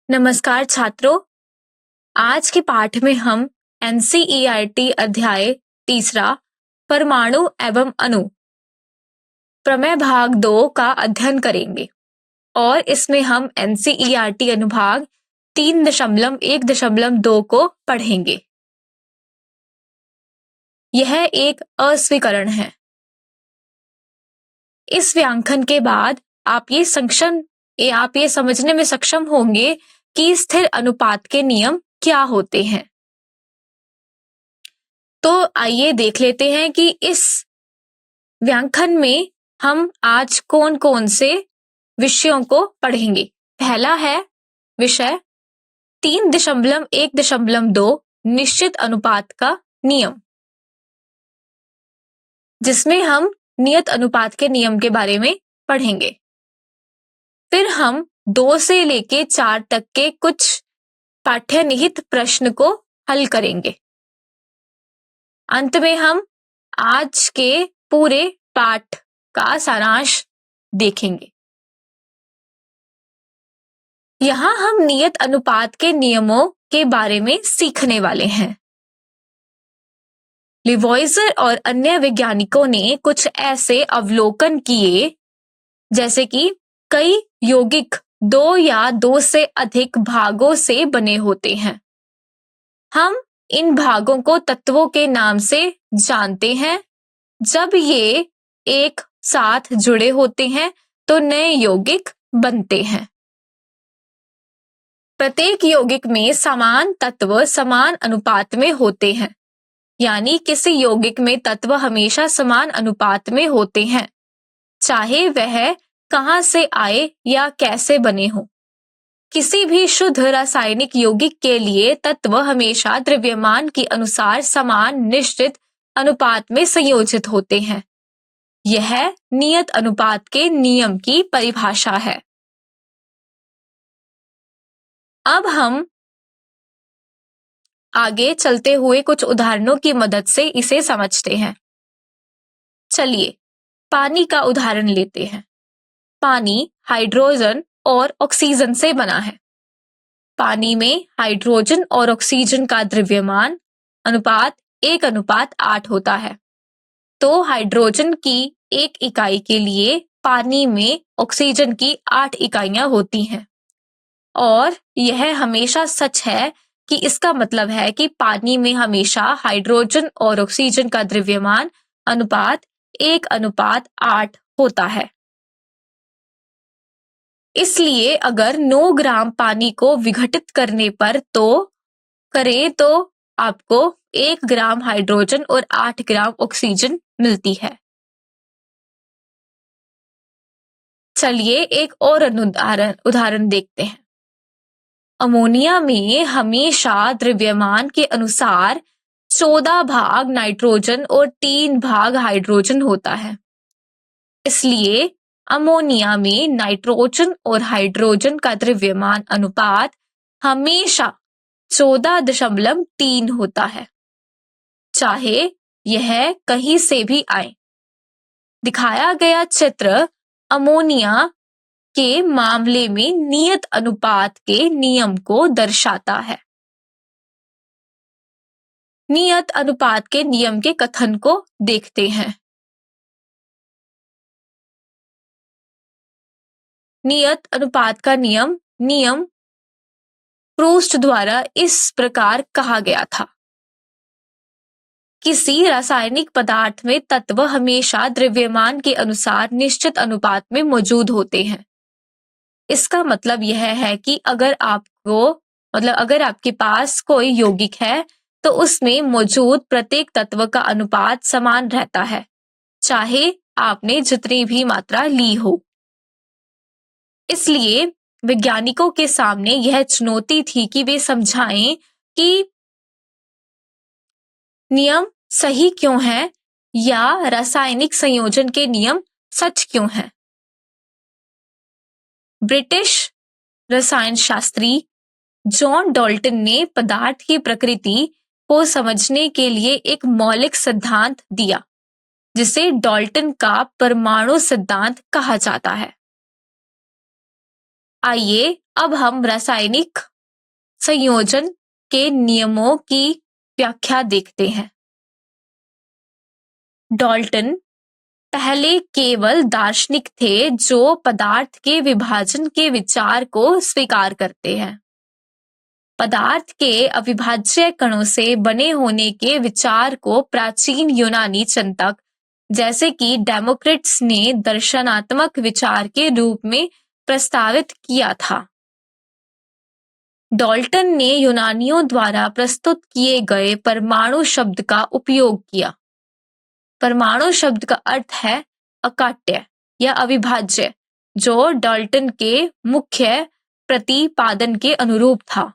नमस्कार छात्रों। आज के पाठ में हम एनसीईआरटी अध्याय तीसरा परमाणु एवं अणु प्रमेय भाग 2 का अध्ययन करेंगे और इसमें हम एनसीईआरटी अनुभाग 3.1.2 को पढ़ेंगे। यह एक अस्वीकरण है। इस व्याख्यान के बाद आप ये समझने में सक्षम होंगे कि स्थिर अनुपात के नियम क्या होते हैं। तो आइए देख लेते हैं कि इस व्याख्यान में हम आज कौन कौन से विषयों को पढ़ेंगे। पहला है विषय 3.1.2 निश्चित अनुपात का नियम, जिसमें हम नियत अनुपात के नियम के बारे में पढ़ेंगे। फिर हम 2 से लेके 4 तक के कुछ पाठ्यनिहित प्रश्न को हल करेंगे। अंत में हम आज के पूरे पाठ का सारांश देखेंगे। यहाँ हम नियत अनुपात के नियमों के बारे में सीखने वाले हैं। लिवॉइजर और अन्य वैज्ञानिकों ने कुछ ऐसे अवलोकन किए जैसे कि कई यौगिक 2 या 2 से अधिक भागों से बने होते हैं। हम इन भागों को तत्वों के नाम से जानते हैं। जब ये एक साथ जुड़े होते हैं तो नए यौगिक बनते हैं। प्रत्येक यौगिक में समान तत्व समान अनुपात में होते हैं, यानी किसी यौगिक में तत्व हमेशा समान अनुपात में होते हैं, चाहे वह कहां से आए या कैसे बने हो। किसी भी शुद्ध रासायनिक यौगिक के लिए तत्व हमेशा द्रव्यमान के अनुसार समान निश्चित अनुपात में संयोजित होते हैं। यह नियत अनुपात के नियम की परिभाषा है। अब हम आगे चलते हुए कुछ उदाहरणों की मदद से इसे समझते हैं। चलिए पानी का उदाहरण लेते हैं। पानी हाइड्रोजन और ऑक्सीजन से बना है। पानी में हाइड्रोजन और ऑक्सीजन का द्रव्यमान अनुपात 1:8 होता है। तो हाइड्रोजन की 1 इकाई के लिए पानी में ऑक्सीजन की 8 इकाइयां होती हैं। और यह हमेशा सच है कि इसका मतलब है कि पानी में हमेशा हाइड्रोजन और ऑक्सीजन का द्रव्यमान अनुपात 1:8 होता है। इसलिए अगर 9 ग्राम पानी को विघटित करने पर तो आपको 1 ग्राम हाइड्रोजन और 8 ग्राम ऑक्सीजन मिलती है। चलिए एक और उदाहरण देखते हैं। अमोनिया में हमेशा द्रव्यमान के अनुसार 14 भाग नाइट्रोजन और 3 भाग हाइड्रोजन होता है। इसलिए अमोनिया में नाइट्रोजन और हाइड्रोजन का द्रव्यमान अनुपात हमेशा 14.3 होता है, चाहे यह कहीं से भी आए। दिखाया गया चित्र अमोनिया के मामले में नियत अनुपात के नियम को दर्शाता है। नियत अनुपात के नियम के कथन को देखते हैं। नियत अनुपात का नियम प्रूस्ट द्वारा इस प्रकार कहा गया था। किसी रासायनिक पदार्थ में तत्व हमेशा द्रव्यमान के अनुसार निश्चित अनुपात में मौजूद होते हैं। इसका मतलब यह है कि अगर आपके पास कोई यौगिक है तो उसमें मौजूद प्रत्येक तत्व का अनुपात समान रहता है, चाहे आपने जितनी भी मात्रा ली हो। इसलिए वैज्ञानिकों के सामने यह चुनौती थी कि वे समझाएं कि नियम सही क्यों है या रासायनिक संयोजन के नियम सच क्यों हैं। ब्रिटिश रसायन शास्त्री जॉन डाल्टन ने पदार्थ की प्रकृति को समझने के लिए एक मौलिक सिद्धांत दिया, जिसे डाल्टन का परमाणु सिद्धांत कहा जाता है। आइए अब हम रासायनिक संयोजन के नियमों की व्याख्या देखते हैं। डाल्टन पहले केवल दार्शनिक थे जो पदार्थ के विभाजन के विचार को स्वीकार करते हैं। पदार्थ के अविभाज्य कणों से बने होने के विचार को प्राचीन यूनानी चिंतक जैसे कि डेमोक्रिटस ने दर्शनात्मक विचार के रूप में प्रस्तावित किया था। डाल्टन ने यूनानियों द्वारा प्रस्तुत किए गए परमाणु शब्द का उपयोग किया। परमाणु शब्द का अर्थ है अकाट्य या अविभाज्य, जो डाल्टन के मुख्य प्रतिपादन के अनुरूप था।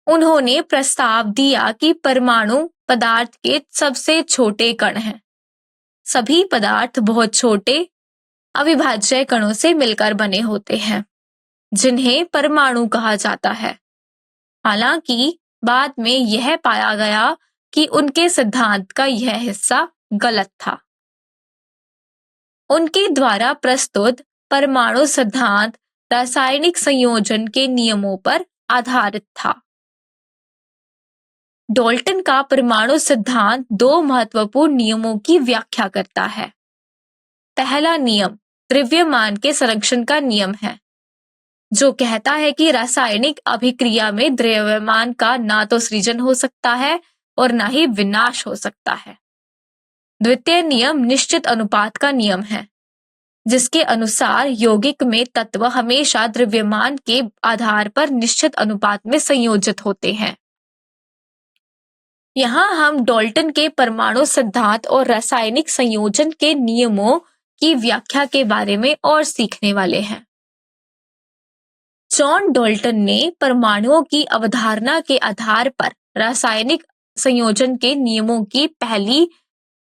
उन्होंने प्रस्ताव दिया कि परमाणु पदार्थ के सबसे छोटे कण हैं। सभी पदार्थ बहुत छोटे अविभाज्य कणों से मिलकर बने होते हैं, जिन्हें परमाणु कहा जाता है। हालांकि बाद में यह पाया गया कि उनके सिद्धांत का यह हिस्सा गलत था। उनके द्वारा प्रस्तुत परमाणु सिद्धांत रासायनिक संयोजन के नियमों पर आधारित था। डाल्टन का परमाणु सिद्धांत दो महत्वपूर्ण नियमों की व्याख्या करता है। पहला नियम द्रव्यमान के संरक्षण का नियम है, जो कहता है कि रासायनिक अभिक्रिया में द्रव्यमान का ना तो सृजन हो सकता है और ना ही विनाश हो सकता है। द्वितीय नियम निश्चित अनुपात का नियम है, जिसके अनुसार यौगिक में तत्व हमेशा द्रव्यमान के आधार पर निश्चित अनुपात में संयोजित होते हैं। यहाँ हम डाल्टन के परमाणु सिद्धांत और रासायनिक संयोजन के नियमों की व्याख्या के बारे में और सीखने वाले हैं। जॉन डाल्टन ने परमाणुओं की अवधारणा के आधार पर रासायनिक संयोजन के नियमों की पहली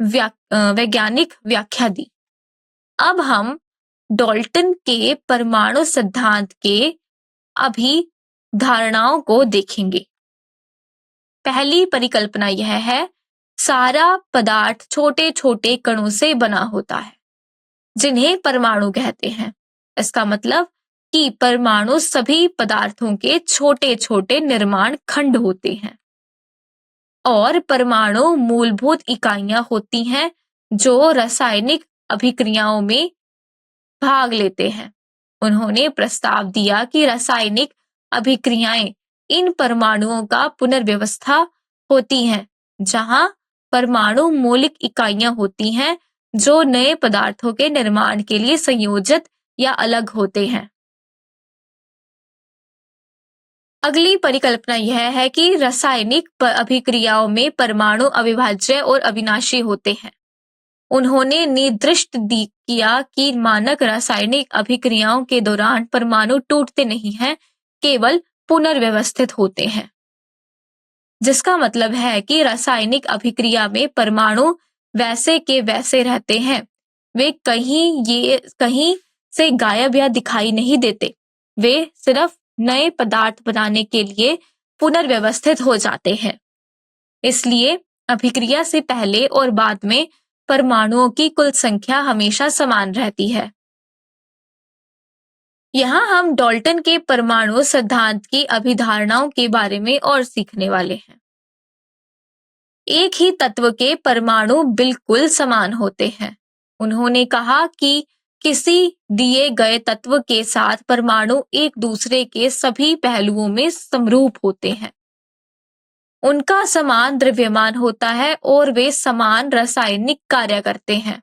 वैज्ञानिक व्याख्या दी। अब हम डाल्टन के परमाणु सिद्धांत के अभिधारणाओं को देखेंगे। पहली परिकल्पना यह है, सारा पदार्थ छोटे छोटे कणों से बना होता है, जिन्हें परमाणु कहते हैं। इसका मतलब कि परमाणु सभी पदार्थों के छोटे छोटे निर्माण खंड होते हैं और परमाणु मूलभूत इकाइयां होती हैं जो रासायनिक अभिक्रियाओं में भाग लेते हैं। उन्होंने प्रस्ताव दिया कि रासायनिक अभिक्रियाएं इन परमाणुओं का पुनर्व्यवस्था होती हैं, जहां परमाणु मौलिक इकाइयां होती हैं जो नए पदार्थों के निर्माण के लिए संयोजित या अलग होते हैं। अगली परिकल्पना यह है कि रासायनिक अभिक्रियाओं में परमाणु अविभाज्य और अविनाशी होते हैं। उन्होंने निर्दिष्ट किया कि मानक रासायनिक अभिक्रियाओं के दौरान परमाणु टूटते नहीं हैं, केवल पुनर्व्यवस्थित होते हैं, जिसका मतलब है कि रासायनिक अभिक्रिया में परमाणु वैसे के वैसे रहते हैं। वे कहीं से गायब या दिखाई नहीं देते। वे सिर्फ नए पदार्थ बनाने के लिए पुनर्व्यवस्थित हो जाते हैं। इसलिए अभिक्रिया से पहले और बाद में परमाणुओं की कुल संख्या हमेशा समान रहती है। यहाँ हम डाल्टन के परमाणु सिद्धांत की अभिधारणाओं के बारे में और सीखने वाले हैं। एक ही तत्व के परमाणु बिल्कुल समान होते हैं। उन्होंने कहा कि किसी दिए गए तत्व के साथ परमाणु एक दूसरे के सभी पहलुओं में समरूप होते हैं। उनका समान द्रव्यमान होता है और वे समान रासायनिक कार्य करते हैं।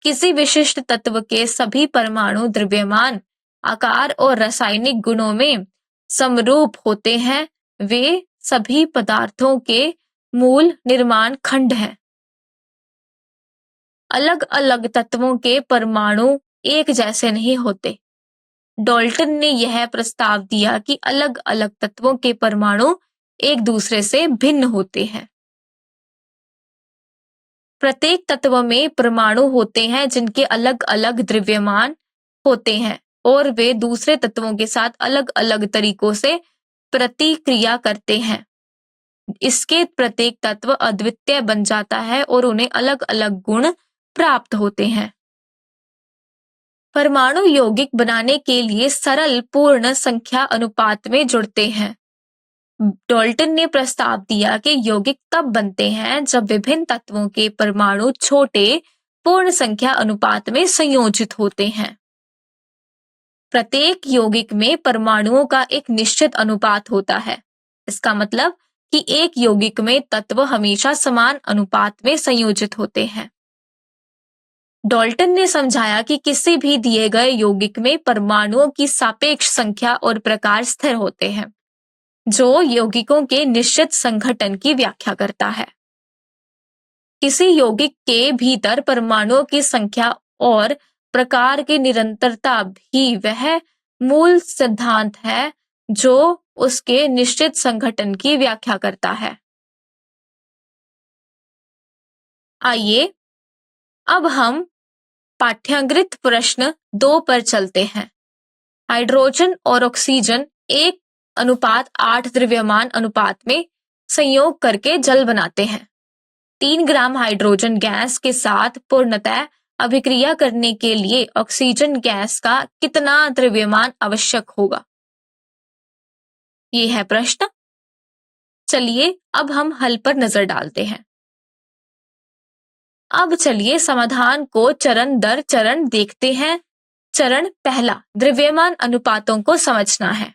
किसी विशिष्ट तत्व के सभी परमाणु द्रव्यमान, आकार और रासायनिक गुणों में समरूप होते हैं। वे सभी पदार्थों के मूल निर्माण खंड हैं। अलग अलग तत्वों के परमाणु एक जैसे नहीं होते। डाल्टन ने यह प्रस्ताव दिया कि अलग अलग तत्वों के परमाणु एक दूसरे से भिन्न होते हैं। प्रत्येक तत्व में परमाणु होते हैं जिनके अलग अलग द्रव्यमान होते हैं और वे दूसरे तत्वों के साथ अलग अलग तरीकों से प्रतिक्रिया करते हैं। इसके प्रत्येक तत्व अद्वितीय बन जाता है और उन्हें अलग अलग गुण प्राप्त होते हैं। परमाणु यौगिक बनाने के लिए सरल पूर्ण संख्या अनुपात में जुड़ते हैं। डाल्टन ने प्रस्ताव दिया कि यौगिक तब बनते हैं जब विभिन्न तत्वों के परमाणु छोटे पूर्ण संख्या अनुपात में संयोजित होते हैं। प्रत्येक यौगिक में परमाणुओं का एक निश्चित अनुपात होता है। इसका मतलब कि एक यौगिक में तत्व हमेशा समान अनुपात में संयोजित होते हैं। डाल्टन ने समझाया कि किसी भी दिए गए यौगिक में परमाणुओं की सापेक्ष संख्या और प्रकार स्थिर होते हैं, जो यौगिकों के निश्चित संघटन की व्याख्या करता है। किसी यौगिक के भीतर परमाणुओं की संख्या और प्रकार की निरंतरता भी वह मूल सिद्धांत है जो उसके निश्चित संघटन की व्याख्या करता है। आइए अब हम पाठ्यकृत प्रश्न 2 पर चलते हैं। हाइड्रोजन और ऑक्सीजन 1:8 द्रव्यमान अनुपात में संयोग करके जल बनाते हैं। 3 ग्राम हाइड्रोजन गैस के साथ पूर्णतः अभिक्रिया करने के लिए ऑक्सीजन गैस का कितना द्रव्यमान आवश्यक होगा? ये है प्रश्न। चलिए अब हम हल पर नजर डालते हैं। अब चलिए समाधान को चरण दर चरण देखते हैं। चरण पहला, द्रव्यमान अनुपातों को समझना है।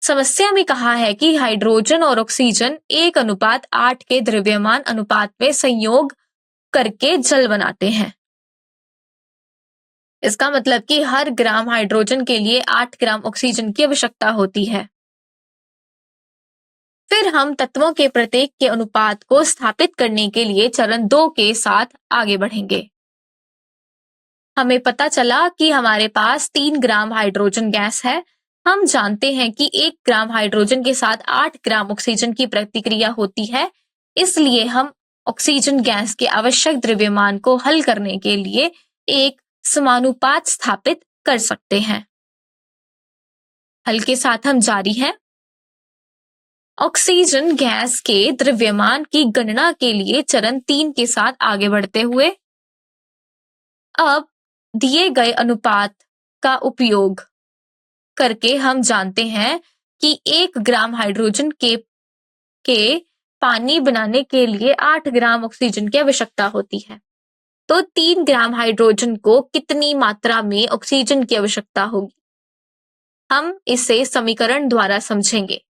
समस्या में कहा है कि हाइड्रोजन और ऑक्सीजन 1:8 के द्रव्यमान अनुपात में संयोग करके जल बनाते हैं। इसका मतलब कि हर ग्राम हाइड्रोजन के लिए 8 ग्राम ऑक्सीजन की आवश्यकता होती है। फिर हम तत्वों के प्रत्येक के अनुपात को स्थापित करने के लिए चरण 2 के साथ आगे बढ़ेंगे। हमें पता चला कि हमारे पास 3 ग्राम हाइड्रोजन गैस है। हम जानते हैं कि 1 ग्राम हाइड्रोजन के साथ 8 ग्राम ऑक्सीजन की प्रतिक्रिया होती है। इसलिए हम ऑक्सीजन गैस के आवश्यक द्रव्यमान को हल करने के लिए एक समानुपात स्थापित कर सकते हैं। हल के साथ हम जारी हैं। ऑक्सीजन गैस के द्रव्यमान की गणना के लिए चरण 3 के साथ आगे बढ़ते हुए अब दिए गए अनुपात का उपयोग करके हम जानते हैं कि 1 ग्राम हाइड्रोजन के पानी बनाने के लिए 8 ग्राम ऑक्सीजन की आवश्यकता होती है। तो 3 ग्राम हाइड्रोजन को कितनी मात्रा में ऑक्सीजन की आवश्यकता होगी? हम इसे समीकरण द्वारा समझेंगे।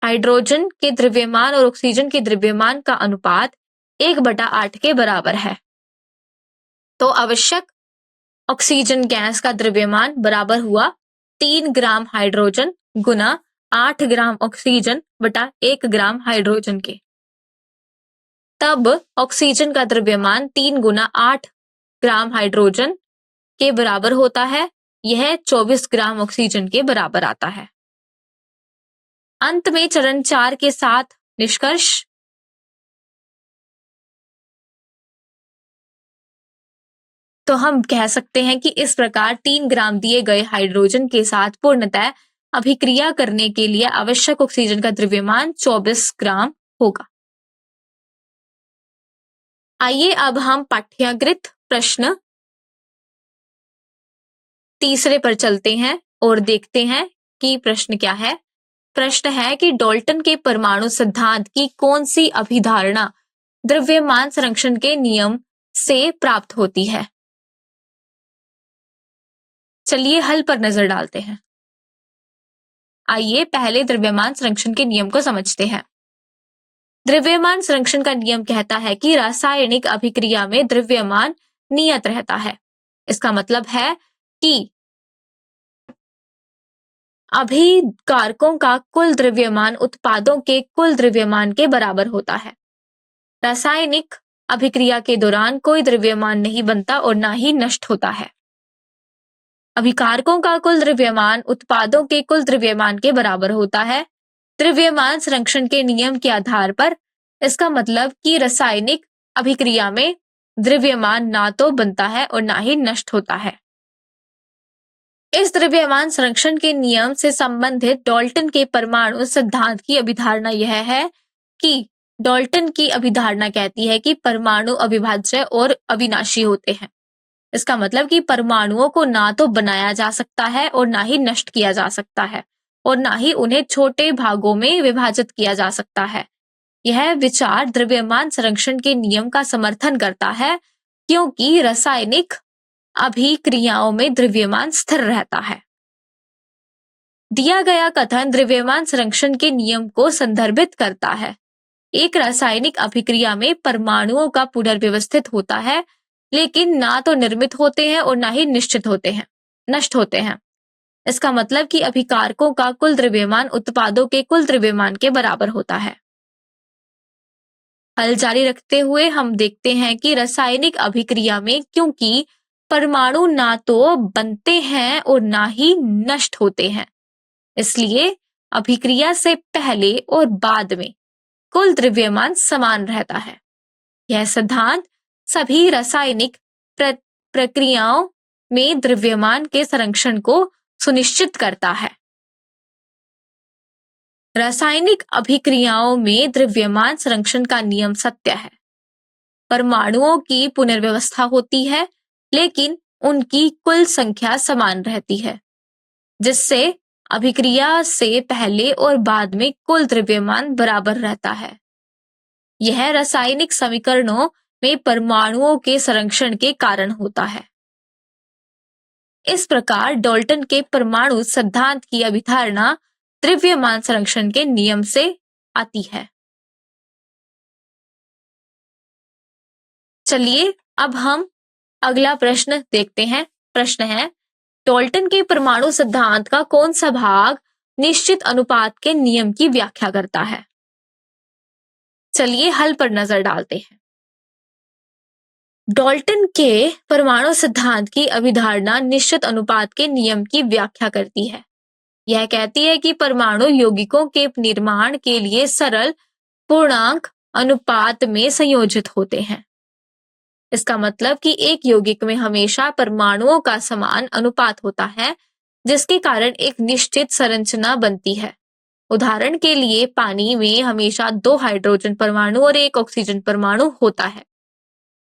हाइड्रोजन के द्रव्यमान और ऑक्सीजन के द्रव्यमान का अनुपात 1/8 के बराबर है। तो आवश्यक ऑक्सीजन गैस का द्रव्यमान बराबर हुआ 3 ग्राम हाइड्रोजन गुना 8 ग्राम ऑक्सीजन बटा 1 ग्राम हाइड्रोजन के। तब ऑक्सीजन का द्रव्यमान 3 गुना 8 ग्राम हाइड्रोजन के बराबर होता है। यह 24 ग्राम ऑक्सीजन के बराबर आता है। अंत में चरण 4 के साथ निष्कर्ष। तो हम कह सकते हैं कि इस प्रकार 3 ग्राम दिए गए हाइड्रोजन के साथ पूर्णतः अभिक्रिया करने के लिए आवश्यक ऑक्सीजन का द्रव्यमान 24 ग्राम होगा। आइए अब हम पाठ्यकृत प्रश्न 3 पर चलते हैं और देखते हैं कि प्रश्न क्या है। प्रश्न है कि डाल्टन के परमाणु सिद्धांत की कौन सी अभिधारणा द्रव्यमान संरक्षण के नियम से प्राप्त होती है? चलिए हल पर नजर डालते हैं। आइए पहले द्रव्यमान संरक्षण के नियम को समझते हैं। द्रव्यमान संरक्षण का नियम कहता है कि रासायनिक अभिक्रिया में द्रव्यमान नियत रहता है। इसका मतलब है कि अभिकारकों का कुल द्रव्यमान उत्पादों के कुल द्रव्यमान के बराबर होता है। रासायनिक अभिक्रिया के दौरान कोई द्रव्यमान नहीं बनता और ना ही नष्ट होता है। अभिकारकों का कुल द्रव्यमान उत्पादों के कुल द्रव्यमान के बराबर होता है। द्रव्यमान संरक्षण के नियम के आधार पर इसका मतलब कि रासायनिक अभिक्रिया में द्रव्यमान ना तो बनता है और ना ही नष्ट होता है। इस द्रव्यमान संरक्षण के नियम से संबंधित डाल्टन के परमाणु सिद्धांत की अभिधारणा यह है कि डाल्टन की अभिधारणा कहती है कि परमाणु अविभाज्य और अविनाशी होते हैं। इसका मतलब कि परमाणुओं को ना तो बनाया जा सकता है और ना ही नष्ट किया जा सकता है और ना ही उन्हें छोटे भागों में विभाजित किया जा सकता है। यह विचार द्रव्यमान संरक्षण के नियम का समर्थन करता है, क्योंकि रासायनिक अभिक्रियाओं में द्रव्यमान स्थिर रहता है। दिया गया कथन द्रव्यमान संरक्षण के नियम को संदर्भित करता है। एक रासायनिक अभिक्रिया में परमाणुओं का पुनर्व्यवस्थित होता है, लेकिन ना तो निर्मित होते हैं और ना ही नष्ट होते हैं। इसका मतलब कि अभिकारकों का कुल द्रव्यमान उत्पादों के कुल द्रव्यमान के बराबर होता है। हल जारी रखते हुए हम देखते हैं कि रासायनिक अभिक्रिया में क्योंकि परमाणु ना तो बनते हैं और ना ही नष्ट होते हैं, इसलिए अभिक्रिया से पहले और बाद में कुल द्रव्यमान समान रहता है। यह सिद्धांत सभी रासायनिक प्रक्रियाओं में द्रव्यमान के संरक्षण को सुनिश्चित करता है। रासायनिक अभिक्रियाओं में द्रव्यमान संरक्षण का नियम सत्य है। परमाणुओं की पुनर्व्यवस्था होती है, लेकिन उनकी कुल संख्या समान रहती है, जिससे अभिक्रिया से पहले और बाद में कुल द्रव्यमान बराबर रहता है। यह रासायनिक समीकरणों में परमाणुओं के संरक्षण के कारण होता है। इस प्रकार डाल्टन के परमाणु सिद्धांत की अभिधारणा द्रव्यमान संरक्षण के नियम से आती है। चलिए अब हम अगला प्रश्न देखते हैं। प्रश्न है, डाल्टन के परमाणु सिद्धांत का कौन सा भाग निश्चित अनुपात के नियम की व्याख्या करता है? चलिए हल पर नजर डालते हैं। डाल्टन के परमाणु सिद्धांत की अभिधारणा निश्चित अनुपात के नियम की व्याख्या करती है। यह कहती है कि परमाणु यौगिकों के निर्माण के लिए सरल पूर्णांक अनुपात में संयोजित होते हैं। इसका मतलब कि एक यौगिक में हमेशा परमाणुओं का समान अनुपात होता है, जिसके कारण एक निश्चित संरचना बनती है। उदाहरण के लिए पानी में हमेशा 2 हाइड्रोजन परमाणु और 1 ऑक्सीजन परमाणु होता है।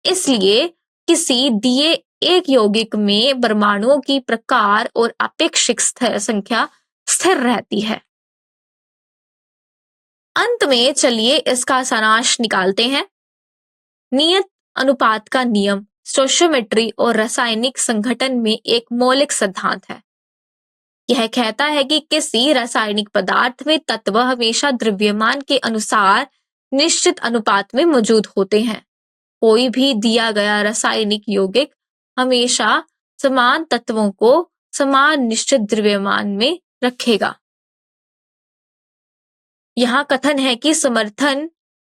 इसलिए किसी दिए एक यौगिक में परमाणुओं की प्रकार और आपेक्षिक संख्या स्थिर रहती है। अंत में चलिए इसका सारांश निकालते हैं। नियत अनुपात का नियम स्टोइचियोमेट्री और रासायनिक संगठन में एक मौलिक सिद्धांत है। यह कहता है कि किसी रासायनिक पदार्थ में तत्व हमेशा द्रव्यमान के अनुसार निश्चित अनुपात में मौजूद होते हैं। कोई भी दिया गया रासायनिक यौगिक हमेशा समान तत्वों को समान निश्चित द्रव्यमान में रखेगा। यहाँ कथन है कि समर्थन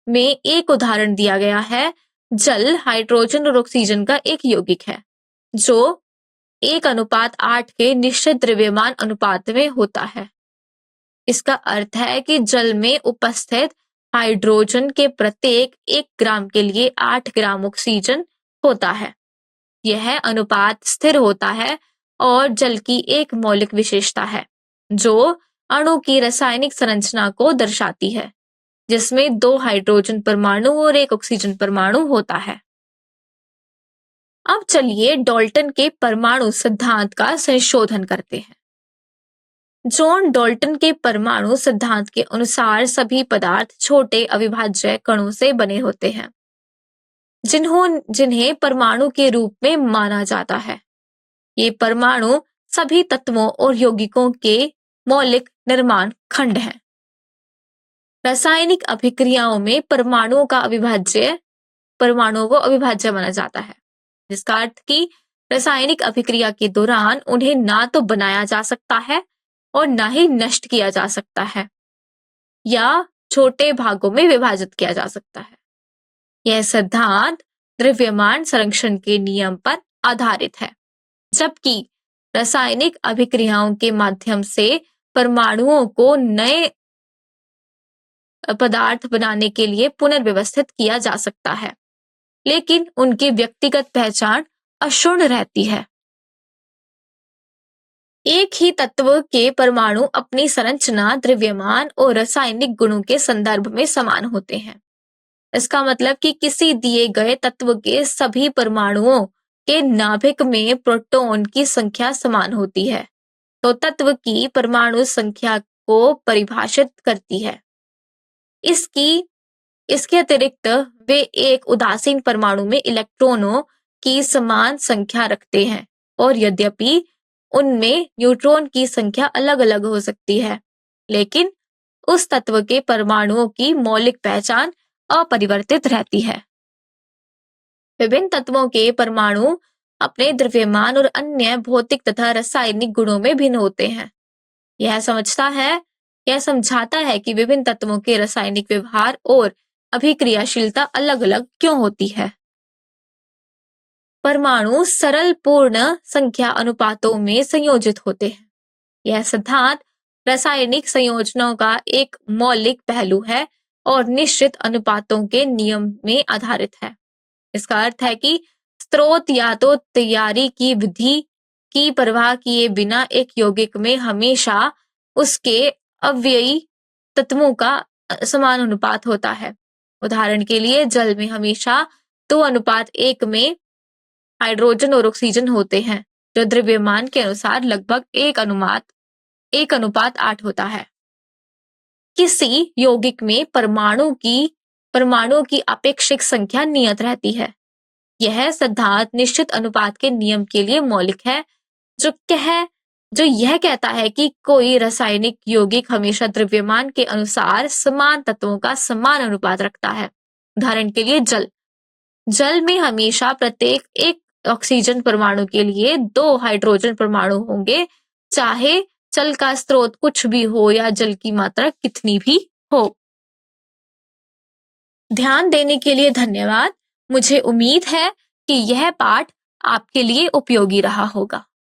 में एक उदाहरण दिया गया है। जल हाइड्रोजन और ऑक्सीजन का एक यौगिक है जो 1:8 के निश्चित द्रव्यमान अनुपात में होता है। इसका अर्थ है कि जल में उपस्थित हाइड्रोजन के प्रत्येक 1 ग्राम के लिए 8 ग्राम ऑक्सीजन होता है। यह अनुपात स्थिर होता है और जल की एक मौलिक विशेषता है जो अणु की रासायनिक संरचना को दर्शाती है, जिसमें 2 हाइड्रोजन परमाणु और 1 ऑक्सीजन परमाणु होता है। अब चलिए डाल्टन के परमाणु सिद्धांत का संशोधन करते हैं। जॉन डाल्टन के परमाणु सिद्धांत के अनुसार सभी पदार्थ छोटे अविभाज्य कणों से बने होते हैं, जिन्हें परमाणु के रूप में माना जाता है। ये परमाणु सभी तत्वों और यौगिकों के मौलिक निर्माण खंड हैं। रासायनिक अभिक्रियाओं में परमाणुओं को अविभाज्य माना जाता है, जिसका अर्थ कि रासायनिक अभिक्रिया के दौरान उन्हें ना तो बनाया जा सकता है और ना ही नष्ट किया जा सकता है या छोटे भागों में विभाजित किया जा सकता है। यह सिद्धांत द्रव्यमान संरक्षण के नियम पर आधारित है, जबकि रासायनिक अभिक्रियाओं के माध्यम से परमाणुओं को नए पदार्थ बनाने के लिए पुनर्व्यवस्थित किया जा सकता है, लेकिन उनकी व्यक्तिगत पहचान अक्षुण्ण रहती है। एक ही तत्व के परमाणु अपनी संरचना, द्रव्यमान और रासायनिक गुणों के संदर्भ में समान होते हैं। इसका मतलब कि किसी दिए गए तत्व के सभी परमाणुओं के नाभिक में प्रोटॉन की संख्या समान होती है, तो तत्व की परमाणु संख्या को परिभाषित करती है। इसके अतिरिक्त वे एक उदासीन परमाणु में इलेक्ट्रॉनों की समान संख्या रखते हैं, और यद्यपि उनमें न्यूट्रॉन की संख्या अलग-अलग हो सकती है, लेकिन उस तत्व के परमाणुओं की मौलिक पहचान अपरिवर्तित रहती है। विभिन्न तत्वों के परमाणु अपने द्रव्यमान और अन्य भौतिक तथा रासायनिक गुणों में भिन्न होते हैं। यह समझाता है कि विभिन्न तत्वों के रासायनिक व्यवहार और अभिक्रियाशीलता अलग-अलग क्यों होती है। परमाणु सरल पूर्ण संख्या अनुपातों में संयोजित होते हैं। यह सिद्धांत रासायनिक संयोजनों का एक मौलिक पहलू है और निश्चित अनुपातों के नियम में आधारित है। इसका अर्थ है कि स्रोत या तो तैयारी की विधि की परवाह किए बिना एक यौगिक में हमेशा उसके अवयवी तत्वों का समान अनुपात होता है। उदाहरण के लिए जल में हमेशा 2:1 में हाइड्रोजन और ऑक्सीजन होते हैं, जो द्रव्यमान के अनुसार लगभग 1:8 होता है। किसी यौगिक में परमाणुओं की अपेक्षित संख्या नियत रहती है। यह सिद्धांत निश्चित अनुपात के नियम के लिए मौलिक है, जो यह कहता है कि कोई रासायनिक यौगिक हमेशा द्रव्यमान के अनुसार समान तत्वों का समान अनुपात रखता है। उदाहरण के लिए जल में हमेशा प्रत्येक एक ऑक्सीजन परमाणु के लिए 2 हाइड्रोजन परमाणु होंगे, चाहे जल का स्रोत कुछ भी हो या जल की मात्रा कितनी भी हो। ध्यान देने के लिए धन्यवाद। मुझे उम्मीद है कि यह पाठ आपके लिए उपयोगी रहा होगा।